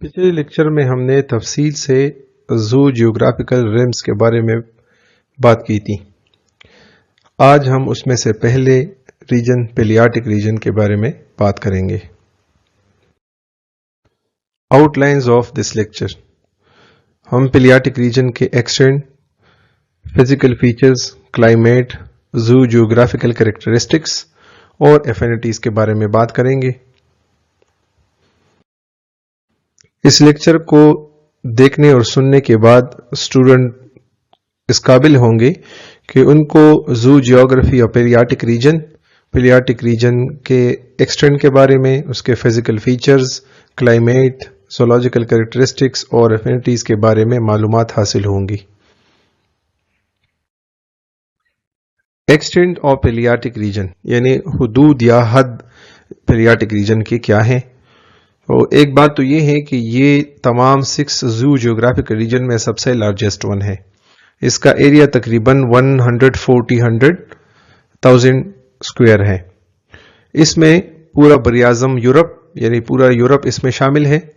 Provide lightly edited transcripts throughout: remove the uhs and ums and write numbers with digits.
पिछले लेक्चर में हमने तफसील से ज़ू जियोग्राफिकल रिम्स के बारे में बात की थी। आज हम उसमें से पहले रीजन पेलियार्टिक रीजन के बारे में बात करेंगे। आउटलाइंस ऑफ दिस लेक्चर, हम पेलियार्टिक रीजन के extent, physical features, climate, zoo geographical characteristics और एफिनिटीज के बारे में बात करेंगे। इस लेक्चर को देखने और सुनने के बाद स्टूडेंट इस काबिल होंगे कि उनको ज़ू जियोग्राफी और पेलियार्टिक रीजन के एक्सटेंट के बारे में, उसके physical features, climate, zoological characteristics और एफिनिटीज के बारे में मालूमात हासिल होंगी। एक्सटेंट ऑफ पेलियार्टिक रीजन यानी हुदूद या हद पेलियार्टिक रीजन की क्या है। तो एक बात तो ये है कि ये तमाम 6 ज़ू जियोग्राफिकल रीजन में सबसे लार्जेस्ट वन है। इसका एरिया तकरीबन 140,000 स्क्वायर है। इसमें पूरा बरियाज़म यूरोप यानी पूरा यूरोप इसमें शामिल है।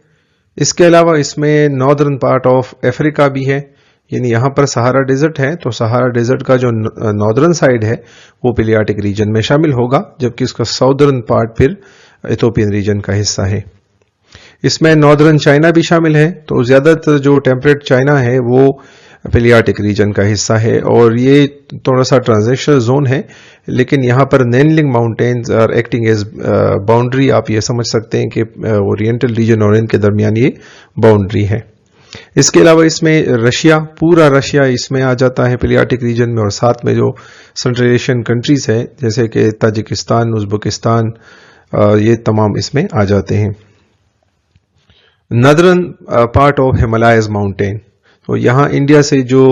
इसके अलावा इसमें नॉर्दर्न पार्ट ऑफ अफ्रीका भी है, यानी यहाँ पर सहारा डेजर्ट है, तो सहारा डेजर्ट का जो नॉर्दर्न साइड है वो पेलियार्टिक रीजन में शामिल होगा, जबकि उसका साउदर्न पार्ट फिर इथोपियन रीजन का हिस्सा है। इसमें नॉर्दर्न चाइना भी शामिल है, तो ज्यादातर जो टेम्परेट चाइना है वो पेलियार्टिक रीजन का हिस्सा है और ये थोड़ा सा ट्रांजिशनल जोन है, लेकिन यहाँ पर Nanling mountains are acting as boundary. आप ये समझ सकते हैं कि ओरिएंटल रीजन और इनके दरमियान ये बाउंड्री है। इसके अलावा इसमें पूरा रशिया इसमें आ जाता है पेलियार्टिक रीजन में, और साथ में जो सेंट्रल एशियन कंट्रीज है जैसे कि ताजिकिस्तान, उज़्बेकिस्तान, ये तमाम इसमें आ जाते हैं। नदरन पार्ट ऑफ हिमालयस माउंटेन, तो यहाँ इंडिया से जो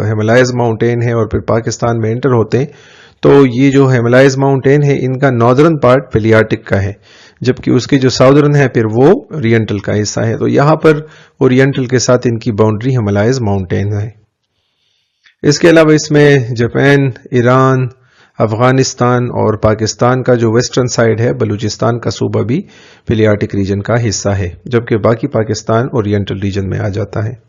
हिमालयस माउंटेन है और फिर पाकिस्तान में एंटर होते हैं, तो ये जो हिमालयस माउंटेन है इनका नॉर्दर्न पार्ट पेलियार्टिक का है, जबकि उसके जो साउदर्न है फिर वो ओरिएंटल का हिस्सा है। तो यहाँ पर ओरिएंटल के साथ इनकी बाउंड्री हिमालयस माउंटेन है। इसके अलावा इसमें जापान, ईरान, अफगानिस्तान और पाकिस्तान का जो वेस्टर्न साइड है, बलूचिस्तान का सूबा भी पेलियार्टिक रीजन का हिस्सा है, जबकि बाकी पाकिस्तान ओरिएंटल रीजन में आ जाता है।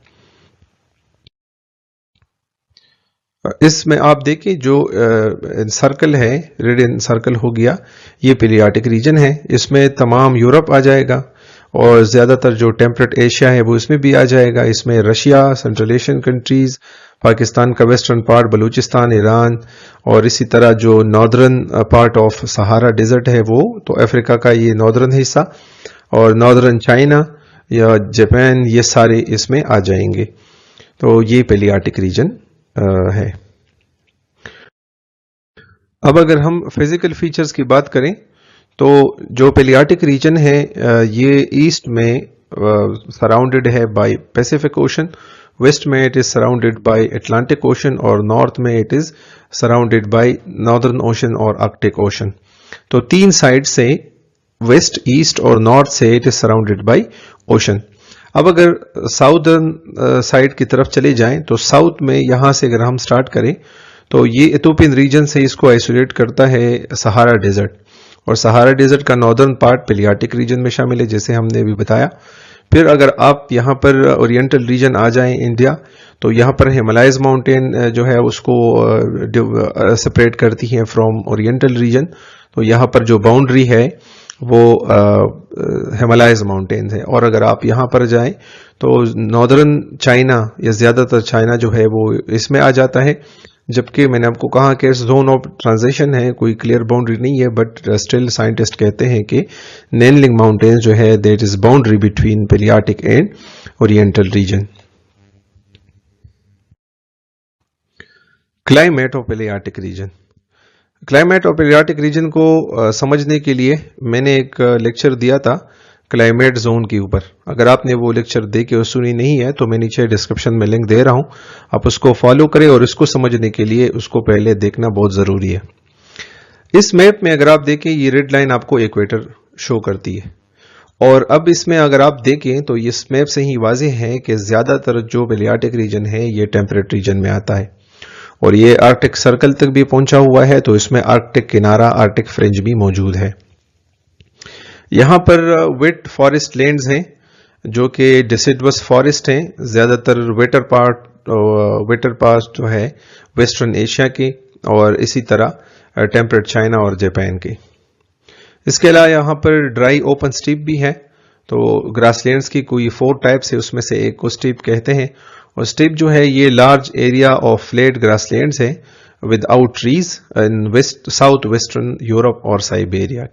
इसमें आप देखिए जो सर्कल है, रेडियन सर्कल हो गया, ये पेलियार्टिक रीजन है। इसमें तमाम यूरोप आ जाएगा और ज्यादातर जो टेम्परेट एशिया है वो इसमें भी आ जाएगा। इसमें Russia, central Asian countries, Pakistan का वेस्टर्न पार्ट, बलूचिस्तान, ईरान, और इसी तरह जो northern part of Sahara desert है वो तो अफ्रीका का ये नॉर्दर्न हिस्सा, और नॉर्दर्न चाइना या जापान, ये सारे इसमें आ जाएंगे। तो ये पेलियार्टिक रीजन है। अब अगर हम फिजिकल फीचर्स की बात करें तो जो पेलियार्टिक रीजन है ये ईस्ट में सराउंडेड है बाय पैसिफिक ओशन, वेस्ट में it is surrounded by Atlantic ocean, और नॉर्थ में it is surrounded by northern ocean और आर्कटिक ओशन। तो 3 साइड से, वेस्ट, ईस्ट और नॉर्थ से it is surrounded by ocean. अब अगर साउदर्न साइड की तरफ चले जाएं तो साउथ में यहां से अगर हम स्टार्ट करें तो ये इथोपियन रीजन से इसको आइसोलेट करता है सहारा डेजर्ट, और सहारा डेजर्ट का नॉर्दर्न पार्ट पेलियार्टिक रीजन में शामिल है, जैसे हमने अभी बताया। फिर अगर आप यहाँ पर ओरिएंटल रीजन आ जाएं इंडिया, तो यहाँ पर हिमालयस माउंटेन जो है उसको सेपरेट करती है फ्रॉम ओरिएंटल रीजन। तो यहाँ पर जो बाउंड्री है वो हिमालयस माउंटेन्स है। और अगर आप यहाँ पर जाएं तो नॉर्दर्न चाइना या ज्यादातर चाइना जो है वो इसमें आ जाता है, जबकि मैंने आपको कहा कि जोन ऑफ ट्रांजिशन है, कोई क्लियर बाउंड्री नहीं है, बट स्टिल साइंटिस्ट कहते हैं कि नैनलिंग माउंटेन्स जो है that is boundary between palearctic and oriental region. Climate of palearctic region, climate of palearctic region को समझने के लिए मैंने एक लेक्चर दिया था क्लाइमेट जोन के ऊपर। अगर आपने वो लेक्चर देखे और सुनी नहीं है तो मैं नीचे डिस्क्रिप्शन में लिंक दे रहा हूं, आप उसको फॉलो करें, और इसको समझने के लिए उसको पहले देखना बहुत जरूरी है। इस मैप में अगर आप देखें ये रेड लाइन आपको इक्वेटर शो करती है, और अब इसमें अगर आप देखें तो इस मैप से ही वाज़ेह है कि ज्यादातर जो पेलियार्टिक रीजन है ये टेम्परेट रीजन में आता है, और ये आर्कटिक सर्कल तक भी पहुंचा हुआ है, तो इसमें आर्कटिक किनारा, आर्कटिक फ्रिंज भी मौजूद है। यहाँ पर वेट फॉरेस्ट लैंड्स हैं جو کہ डिसिडुअस फॉरेस्ट हैं, ज़्यादातर वेटर पार्ट जो है वेस्टर्न एशिया के और इसी तरह टेम्परेट चाइना और जापान के। इसके अलावा यहाँ पर ड्राई ओपन स्टीप भी है। तो ग्रासलैंड्स की कोई 4 टाइप्स है, उसमें से एक को स्टीप कहते हैं। और स्टीप जो है ये large area of flat grasslands है without trees in south western Europe और साइबेरिया।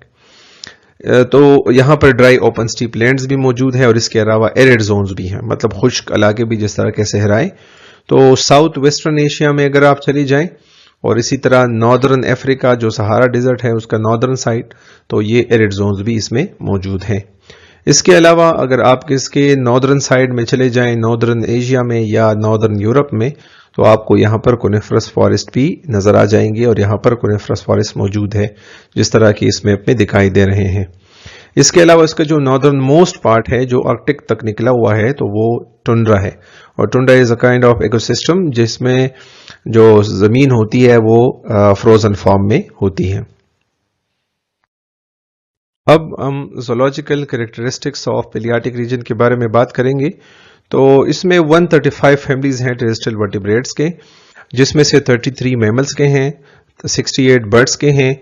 तो यहाँ पर ड्राई ओपन स्टीप लैंड्स भी मौजूद है और इसके अलावा एरिड जोन्स भी हैं, मतलब खुश्क इलाके भी, जिस तरह के सहराएं। तो साउथ वेस्टर्न एशिया में अगर आप चली जाएं और इसी तरह नॉर्दर्न अफ्रीका जो सहारा डिजर्ट है उसका नॉर्दर्न साइड, तो ये एरिड जोन्स भी इसमें मौजूद हैं। इसके अलावा अगर आप इसके नॉर्दर्न साइड में चले जाएं, नॉर्दर्न एशिया में या नॉर्दर्न यूरोप में, तो आपको यहाँ पर कोनिफरस फॉरेस्ट भी नजर आ जाएंगे और यहाँ पर कोनिफरस फॉरेस्ट मौजूद है जिस तरह की इस मैप में दिखाई दे रहे हैं। इसके अलावा इसका जो नॉर्दर्न मोस्ट पार्ट है जो आर्कटिक तक निकला हुआ है, तो वो टुंड्रा है। और tundra is a kind of ecosystem जिसमें जो जमीन होती है वो फ्रोजन फॉर्म में होती है। अब हम zoological characteristics of palearctic reason के बारे में बात करेंगे। तो इसमें 135 फैमिलीज हैं टेरेस्ट्रियल वर्टिब्रेट्स के, जिसमें से 33 मैमल्स के हैं, 68 बर्ड्स के हैं,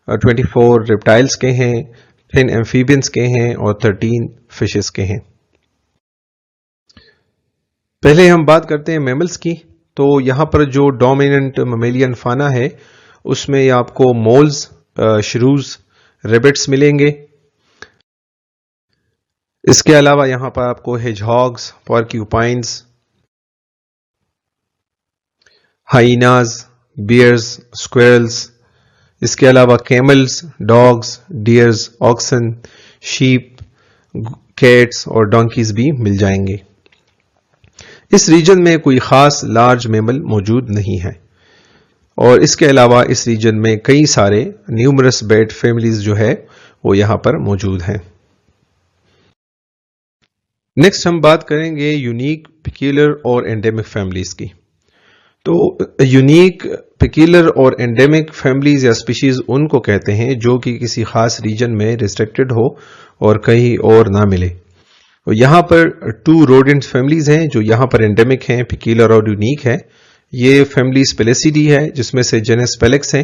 24 रेप्टाइल्स के हैं, 10 एम्फीबियंस के हैं और 13 फिशेस के हैं। पहले हम बात करते हैं मैमल्स की। तो यहां पर जो डोमिनेंट ममेलियन फाना है उसमें आपको मोल्स, श्रूज, रेबिट्स मिलेंगे। इसके अलावा यहां पर आपको hedgehogs, porcupines, hyenas, bears, squirrels, इसके अलावा camels, dogs, deers, oxen, sheep, cats और डोंकीज भी मिल जाएंगे। इस रीजन में कोई खास लार्ज मैमल मौजूद नहीं है और इसके अलावा इस रीजन में कई सारे न्यूमरस बैट फैमिलीज जो है वो यहां पर मौजूद हैं। नेक्स्ट हम बात करेंगे यूनिक, पिक्यूलर और एंडेमिक फैमिलीज की। तो यूनिक, पिक्यूलर और एंडेमिक फैमिलीज या स्पीशीज उनको कहते हैं जो कि किसी खास रीजन में रिस्ट्रिक्टेड हो और कहीं और ना मिले। तो यहां पर 2 रोडेंट फैमिलीज हैं जो यहां पर एंडेमिक हैं, पिक्यूलर और यूनिक है। ये फैमिली स्पेलेसिडी है जिसमें से जेनस पेलेक्स है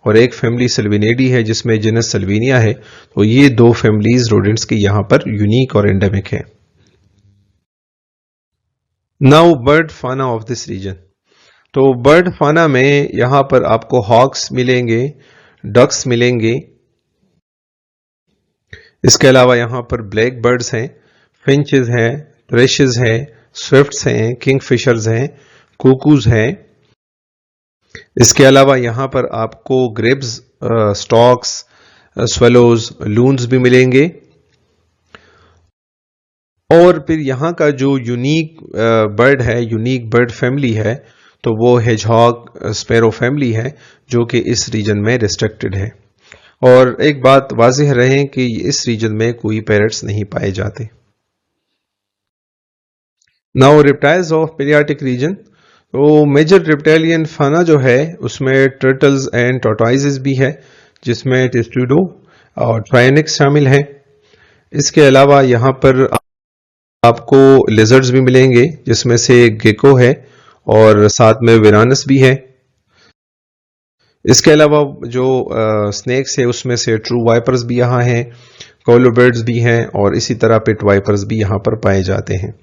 और एक फैमिली सेल्विनेडी है जिसमें जेनस सेल्विनिया है। तो ये 2 फैमिलीज रोडेंट्स की यहां पर यूनिक और एंडेमिक है। नाउ बर्ड फाना ऑफ दिस रीजन। तो बर्ड फाना में यहां पर आपको हॉक्स मिलेंगे, डक्स मिलेंगे। इसके अलावा यहां पर ब्लैक बर्ड्स हैं, फिंचेस हैं, थ्रेशेस हैं, स्विफ्ट्स हैं, किंगफिशर्स हैं, कुकूज हैं। इसके अलावा यहां पर आपको ग्रेब्स, स्टॉक्स, स्वेलोज, लून्स भी मिलेंगे। और फिर यहां का जो यूनिक बर्ड है, यूनिक बर्ड फैमिली है, तो वो हेजहॉग स्पैरो फैमिली है जो कि इस रीजन में रिस्ट्रिक्टेड है। और एक बात वाज़ेह रहे कि इस रीजन में कोई पैरट्स नहीं पाए जाते। Now reptiles of palearctic region. तो मेजर रेप्टाइलियन फाना जो है उसमें टर्टल्स एंड टॉर्टोइजेस भी है जिसमें टेस्टुडो और ट्रायनिक्स शामिल हैं। इसके अलावा यहां पर आपको लिजर्ड्स भी मिलेंगे जिसमें से गेको है और साथ में विरानस भी है। इसके अलावा जो स्नेक्स है उसमें से ट्रू वाइपर्स भी यहाँ हैं, कोलोबर्ड्स भी हैं और इसी तरह पिट वाइपर्स भी यहाँ पर पाए जाते हैं।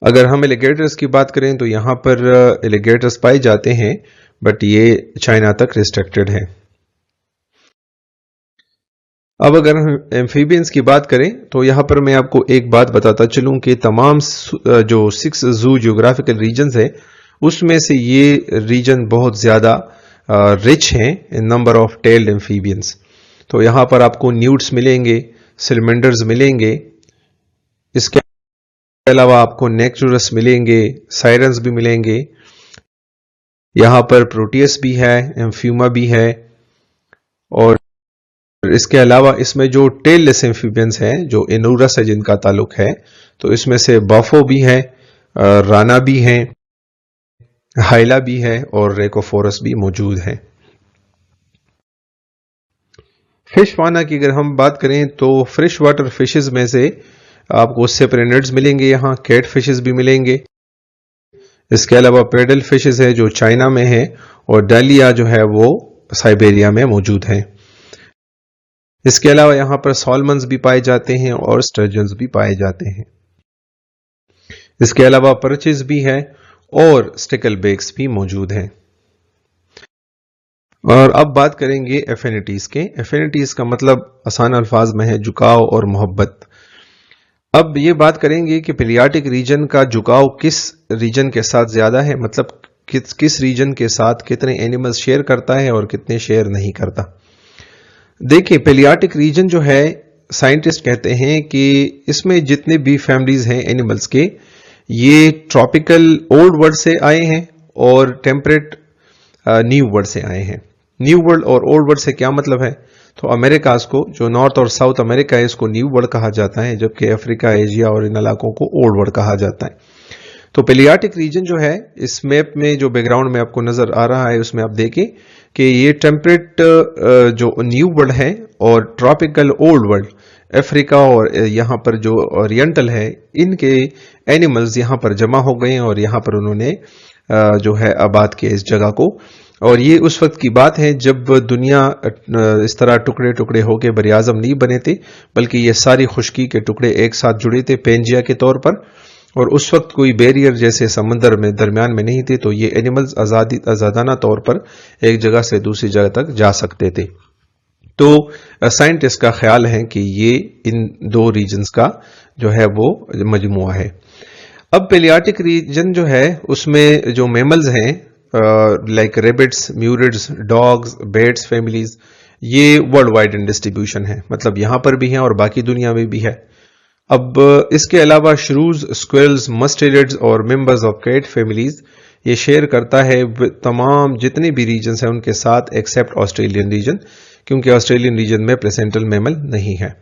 अगर हम एलिगेटर्स की बात करें तो यहाँ पर एलिगेटर्स पाए जाते हैं बट ये चाइना तक रिस्ट्रिक्टेड है। अब अगर हम एम्फीबियंस की बात करें तो यहाँ पर मैं आपको एक बात बताता चलूं कि तमाम जो 6 जू जियोग्राफिकल रीजन्स है उसमें से ये रीजन बहुत ज्यादा रिच हैं इन नंबर ऑफ टेल्ड एम्फीबियंस। तो यहाँ पर आपको न्यूट्स मिलेंगे, सिलमेंडर्स मिलेंगे, इसके अलावा आपको नेक्टुरस मिलेंगे, साइरन्स भी मिलेंगे, यहाँ पर प्रोटियस भी है, एम्फ्यूमा भी है। और इसके अलावा इसमें जो टेललेस एम्फीबियंस हैं जो एनूरस है जिनका ताल्लुक है, तो इसमें से बफो भी है, राना भी है, हाइला भी है और रेकोफोरस भी मौजूद है। फिश फाना की अगर हम बात करें तो फ्रेश वाटर फिशेस में से आपको सेपरेनिड्स मिलेंगे, यहाँ कैट फिशेस भी मिलेंगे। इसके अलावा पेडल फिशेस है जो चाइना में है, और डालिया जो है वो साइबेरिया में मौजूद है। इसके अलावा यहाँ पर सॉलमन्स भी पाए जाते हैं और स्टर्जन्स भी पाए जाते हैं। इसके अलावा पर्चेस भी है और स्टिकल बेक्स भी मौजूद हैं। और अब बात करेंगे एफिनिटीज के। एफिनिटीज का मतलब आसान अल्फाज में है झुकाव और मोहब्बत। अब ये बात करेंगे कि पेलियाटिक रीजन का झुकाव किस रीजन के साथ ज्यादा है, मतलब किस रीजन के साथ कितने एनिमल्स शेयर करता है और कितने शेयर नहीं करता। देखिए, पेलियाटिक रीजन जो है, साइंटिस्ट कहते हैं कि इसमें जितने भी फैमिलीज हैं एनिमल्स के, ये ट्रॉपिकल ओल्ड वर्ल्ड से आए हैं और टेम्परेट न्यू वर्ल्ड से आए हैं। न्यू वर्ल्ड और ओल्ड वर्ल्ड से क्या मतलब है? तो अमेरिकाज को, जो नॉर्थ और साउथ अमेरिका है, इसको न्यू वर्ल्ड कहा जाता है, जबकि अफ्रीका, एशिया और इन इलाकों को ओल्ड वर्ल्ड कहा जाता है। तो पेलियाटिक रीजन जो है, इस मैप में जो बैकग्राउंड में आपको नजर आ रहा है, उसमें आप देखें कि ये टेम्परेट जो न्यू वर्ल्ड है और ट्रॉपिकल ओल्ड वर्ल्ड, अफ्रीका और यहाँ पर जो ओरिएंटल है, इनके एनिमल्स यहाँ पर जमा हो गए हैं और यहाँ पर उन्होंने जो है आबाद किया इस जगह को। और ये उस वक्त की बात है जब दुनिया इस तरह टुकड़े टुकड़े होकर बरियाज़म नहीं बने थे, बल्कि ये सारी खुश्की के टुकड़े एक साथ जुड़े थे पेंजिया के तौर पर, और उस वक्त कोई बैरियर जैसे समंदर में दरमियान में नहीं थे, तो ये एनिमल्स आजादाना तौर पर एक जगह से दूसरी जगह तक जा सकते थे। तो साइंटिस्ट का ख्याल है कि ये इन दो रीजन्स का जो है वो मजमुआ है। अब पेलियाटिक रीजन जो है, उसमें जो मैमल्स हैं like rabbits, murids, dogs, bats families, ये वर्ल्ड वाइड इन डिस्ट्रीब्यूशन है, मतलब यहां पर भी है और बाकी दुनिया में भी है। अब इसके अलावा श्रूज, स्क्वेल्स, मस्टेरिड्स और मेंबर्स ऑफ कैट फैमिलीज ये शेयर करता है तमाम जितने भी रीजन्स हैं उनके साथ, एक्सेप्ट ऑस्ट्रेलियन रीजन, क्योंकि ऑस्ट्रेलियन रीजन में प्लेसेंटल मैमल नहीं है।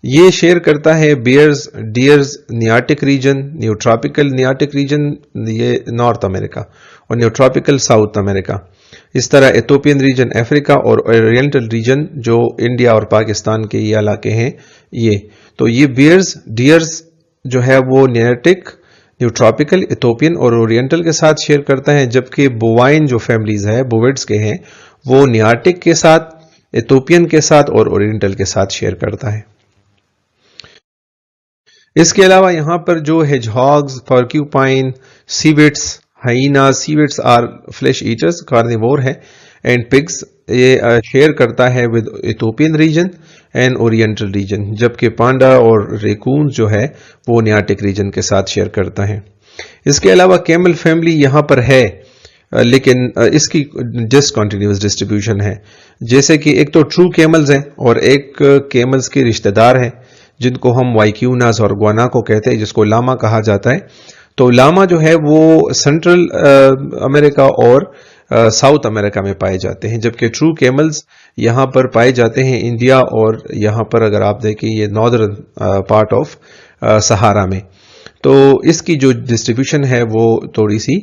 ये शेयर करता है bears, deers, nearctic region, neotropical nearctic region, ये नॉर्थ अमेरिका, और न्यूट्रॉपिकल साउथ अमेरिका। इस तरह इथोपियन रीजन अफ्रीका और ओरिएंटल रीजन जो इंडिया और पाकिस्तान के ये इलाके हैं ये। तो ये बियर्स, डियर्स जो है वो नियार्टिक, न्यूट्रॉपिकल, इथोपियन और ओरिएंटल के साथ शेयर करता है, जबकि बोवाइन जो फैमिलीज है बोविड्स के हैं, वो नियार्टिक के साथ, इथोपियन के साथ और ओरिएंटल के साथ शेयर करता है। इसके अलावा यहां पर जो hedgehogs, porcupine, civets, hyena, civets are flesh eaters, carnivore है, एंड पिग्स ये शेयर करता है with Ethiopian region and oriental region, जबकि पांडा और रेकून जो है वो नियार्टिक रीजन के साथ शेयर करता है। इसके अलावा कैमल फैमिली यहां पर है, लेकिन इसकी डिसकंटिन्यूअस डिस्ट्रीब्यूशन है। जैसे कि एक तो ट्रू कैमल्स हैं और एक कैमल्स के रिश्तेदार हैं जिनको हम वाइक्यूनास और ग्वानाको कहते हैं, जिसको लामा कहा जाता है। तो लामा जो है वो सेंट्रल अमेरिका और साउथ अमेरिका में पाए जाते हैं, जबकि ट्रू कैमल्स यहां पर पाए जाते हैं इंडिया और यहां पर अगर आप देखें ये नॉर्दर्न पार्ट ऑफ सहारा में। तो इसकी जो डिस्ट्रीब्यूशन है वो थोड़ी सी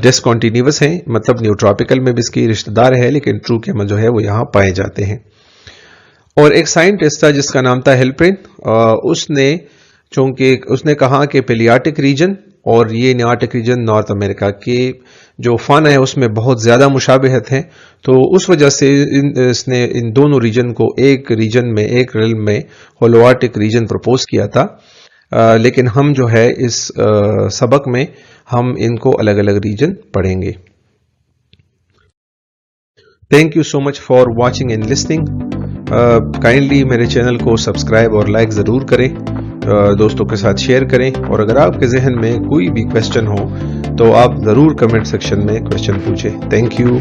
डिसकंटिन्यूअस है, मतलब न्यूट्रॉपिकल में भी इसकी रिश्तेदार है, लेकिन ट्रू कैमल जो है वो यहां पाए जाते हैं। और एक साइंटिस्ट था जिसका नाम था हेल्प्रिन, उसने कहा कि पेलियाटिक रीजन और ये नियार्टिक रीजन नॉर्थ अमेरिका के जो फाना है उसमें बहुत ज्यादा मुशाबिहत है, तो उस वजह से इसने इन दोनों रीजन को एक रीजन में, एक रिल्म में होलोआर्टिक रीजन प्रपोज किया था। लेकिन हम जो है इस सबक में हम इनको अलग अलग रीजन पढ़ेंगे। Thank you so much for watching and listening. Kindly मेरे चैनल को सब्सक्राइब और लाइक जरूर करें, दोस्तों के साथ शेयर करें, और अगर आपके जहन में कोई भी क्वेश्चन हो तो आप जरूर कमेंट सेक्शन में क्वेश्चन पूछें। Thank you.